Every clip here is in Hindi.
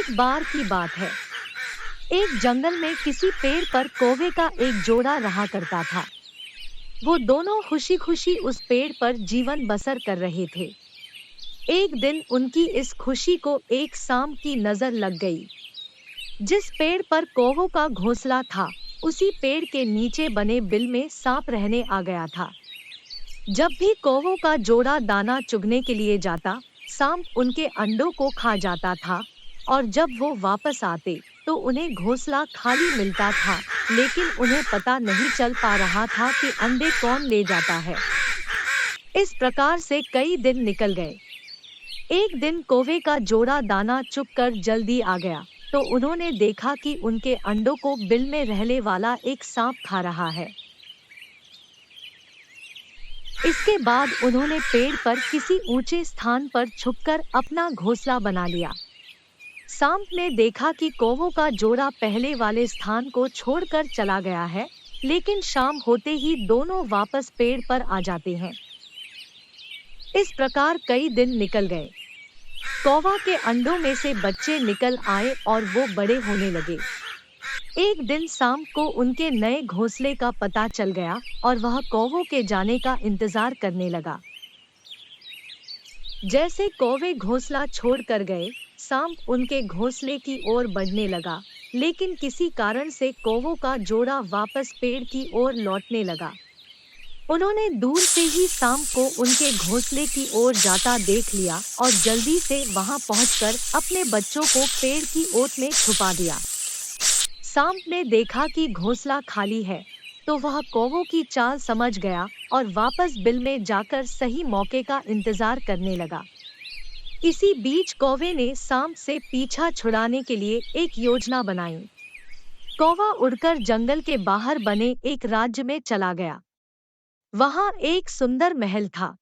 एक बार की बात है, एक जंगल में किसी पेड़ पर कौवे का एक जोड़ा रहा करता था। वो दोनों खुशी खुशी उस पेड़ पर जीवन बसर कर रहे थे। एक दिन उनकी इस खुशी को एक सांप की नजर लग गई। जिस पेड़ पर कौवों का घोंसला था, उसी पेड़ के नीचे बने बिल में सांप रहने आ गया था। जब भी कौवों का जोड़ा दाना चुगने के लिए जाता, सांप उनके अंडों को खा जाता था, और जब वो वापस आते तो उन्हें घोंसला खाली मिलता था, लेकिन उन्हें पता नहीं चल पा रहा था कि अंडे कौन ले जाता है। इस प्रकार से कई दिन निकल गए। एक दिन कौवे का जोड़ा दाना चुगकर जल्दी आ गया, तो उन्होंने देखा कि उनके अंडों को बिल में रहने वाला एक सांप खा रहा है। इसके बाद उन्होंने पेड़ पर किसी ऊंचे स्थान पर छुपकर अपना घोंसला बना लिया। सांप ने देखा कि कौवों का जोड़ा पहले वाले स्थान को छोड़कर चला गया है, लेकिन शाम होते ही दोनों वापस पेड़ पर आ जाते हैं। इस प्रकार कई दिन निकल गए। कौवा के अंडों में से बच्चे निकल आए और वो बड़े होने लगे। एक दिन सांप को उनके नए घोंसले का पता चल गया और वह कौवों के जाने का इंतजार करने लगा। जैसे कौवे घोंसला छोड़कर गए, सांप उनके घोंसले की ओर बढ़ने लगा, लेकिन किसी कारण से कौवों का जोड़ा वापस पेड़ की ओर लौटने लगा। उन्होंने दूर से ही सांप को उनके घोंसले की ओर जाता देख लिया और जल्दी से वहां पहुंचकर अपने बच्चों को पेड़ की ओट में छुपा दिया। सांप ने देखा कि घोंसला खाली है, तो वह कौवों की चाल समझ गया और वापस बिल में जाकर सही मौके का इंतजार करने लगा। इसी बीच कौवे ने सांप से पीछा छुड़ाने के लिए एक योजना बनाई। कौवा उड़कर जंगल के बाहर बने एक राज्य में चला गया। वहां एक सुंदर महल था।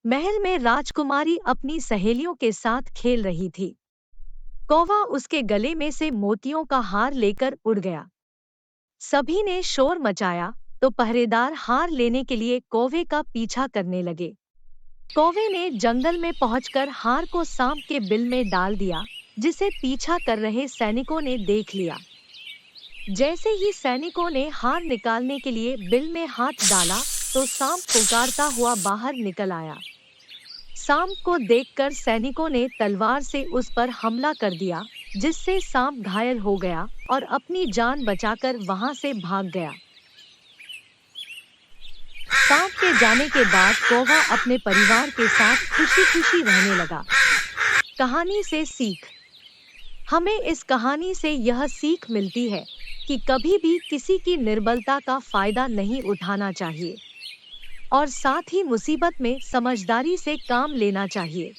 महल में राजकुमारी अपनी सहेलियों के साथ खेल रही थी। कौवा उसके गले में से मोतियों का हार लेकर उड़ गया। सभी ने शोर मचाया, तो पहरेदार हार लेने के लिए कौवे का पीछा करने लगे। कौवे ने जंगल में पहुंचकर हार को सांप के बिल में डाल दिया, जिसे पीछा कर रहे सैनिकों ने देख लिया। जैसे ही सैनिकों ने हार निकालने के लिए बिल में हाथ डाला, तो सांप पुकारता हुआ बाहर निकल आया। सांप को देखकर सैनिकों ने तलवार से उस पर हमला कर दिया, जिससे सांप घायल हो गया और अपनी जान बचाकर वहां से भाग गया। सांप के जाने के बाद कौवा अपने परिवार के साथ खुशी खुशी रहने लगा। कहानी से सीख। हमें इस कहानी से यह सीख मिलती है कि कभी भी किसी की निर्बलता का फायदा नहीं उठाना चाहिए, और साथ ही मुसीबत में समझदारी से काम लेना चाहिए।